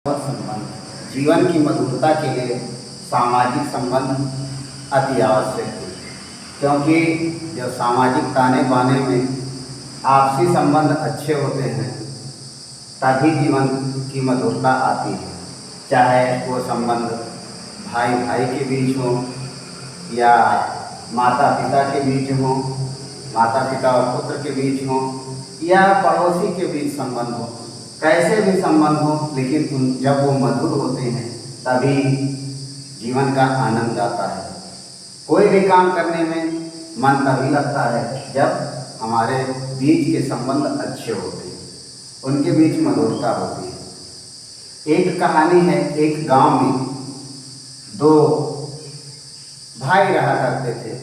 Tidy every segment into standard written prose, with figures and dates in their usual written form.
और संबंध जीवन की मधुरता के लिए सामाजिक संबंध अति आवश्यक है, क्योंकि जब सामाजिक ताने बाने में आपसी संबंध अच्छे होते हैं तभी जीवन की मधुरता आती है। चाहे वो संबंध भाई भाई के बीच हो या माता पिता के बीच हो, माता पिता और पुत्र के बीच हो या पड़ोसी के बीच संबंध हो, कैसे भी संबंध हो, लेकिन जब वो मधुर होते हैं तभी जीवन का आनंद आता है। कोई भी काम करने में मन तभी लगता है जब हमारे बीच के संबंध अच्छे होते हैं, उनके बीच मधुरता होती है। एक कहानी है, एक गांव में दो भाई रहा करते थे।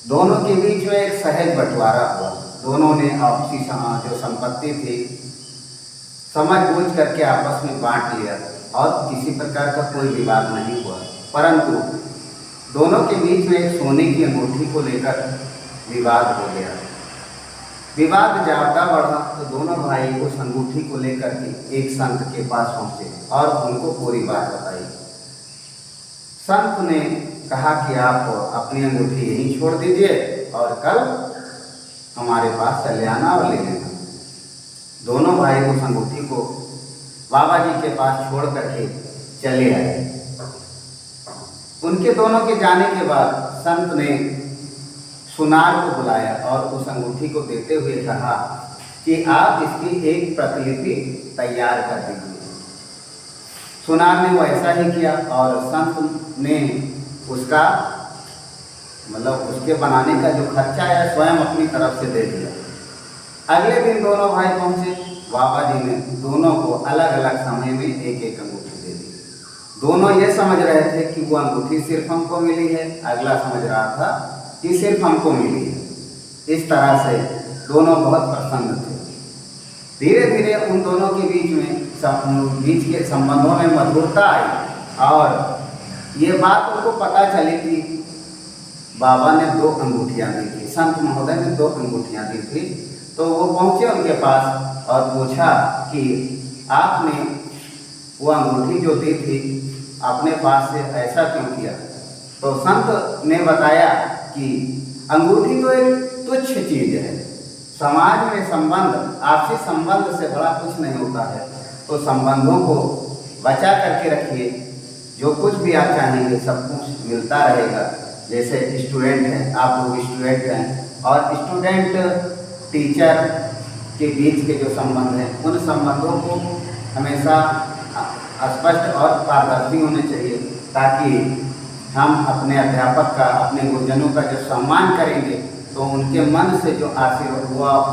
दोनों के बीच में एक सहज बंटवारा हुआ। दोनों ने आपसी जो संपत्ति थी समझ बूझ करके आपस में बांट लिया और किसी प्रकार का कोई विवाद नहीं हुआ। परंतु दोनों के बीच में एक सोने की अंगूठी को लेकर विवाद हो गया। विवाद ज्यादा बढ़ा तो दोनों भाई उस अंगूठी को लेकर के एक संत के पास पहुंचे और उनको पूरी बात बताई। संत ने कहा कि आप अपनी अंगूठी यहीं छोड़ दीजिए और कल हमारे पास चले आना और ले लेना। दोनों भाई उस अंगूठी को बाबा जी के पास छोड़ करके चले आए। उनके दोनों के जाने के बाद संत ने सुनार को बुलाया और उस अंगूठी को देते हुए कहा कि आप इसकी एक प्रतिलिपि तैयार कर दीजिए। सुनार ने वैसा ही किया और संत ने उसका उसके बनाने का जो खर्चा है स्वयं अपनी तरफ से दे दिया। अगले दिन दोनों भाई पहुंचे। बाबा जी ने दोनों को अलग अलग समय में एक एक अंगूठी दे दी। दोनों ये समझ रहे थे कि वो अंगूठी सिर्फ हमको मिली है, अगला समझ रहा था कि सिर्फ हमको मिली है। इस तरह से दोनों बहुत प्रसन्न थे। धीरे धीरे उन दोनों के बीच के संबंधों में मधुरता आई और ये बात उनको पता चली कि बाबा ने दो अंगूठियाँ दी थी, संत महोदय ने दो अंगूठियाँ दी थी। तो वो पहुँचे उनके पास और पूछा कि आपने वो अंगूठी जो दी थी अपने पास से ऐसा क्यों किया? तो संत ने बताया कि अंगूठी तो एक तुच्छ चीज़ है। समाज में संबंध, आपसी संबंध से बड़ा कुछ नहीं होता है। तो संबंधों को बचा करके रखिए। जो कुछ भी आप चाहेंगे सब कुछ मिलता रहेगा। जैसे स्टूडेंट हैं, आप लोग स्टूडेंट हैं और स्टूडेंट टीचर के बीच के जो संबंध हैं उन संबंधों को हमेशा स्पष्ट और पारदर्शी होने चाहिए, ताकि हम अपने अध्यापक का, अपने गुरुजनों का जो सम्मान करेंगे तो उनके मन से जो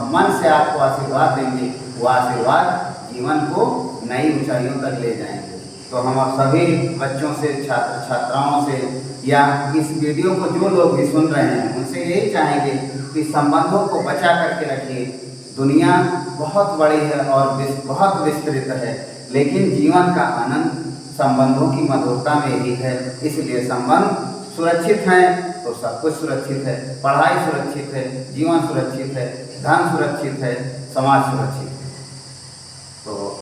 मन से आपको आशीर्वाद देंगे, वो आशीर्वाद जीवन को नई ऊंचाइयों तक ले जाएंगे। तो हम आप सभी बच्चों से, छात्र छात्राओं से या इस वीडियो को जो लोग भी सुन रहे हैं उनसे यही चाहेंगे कि संबंधों को बचा करके रखिए। दुनिया बहुत बड़ी है और बहुत विस्तृत है, लेकिन जीवन का आनंद संबंधों की मधुरता में ही है। इसलिए संबंध सुरक्षित हैं तो सब कुछ सुरक्षित है। पढ़ाई सुरक्षित है, जीवन सुरक्षित है, धन सुरक्षित है, समाज सुरक्षित है।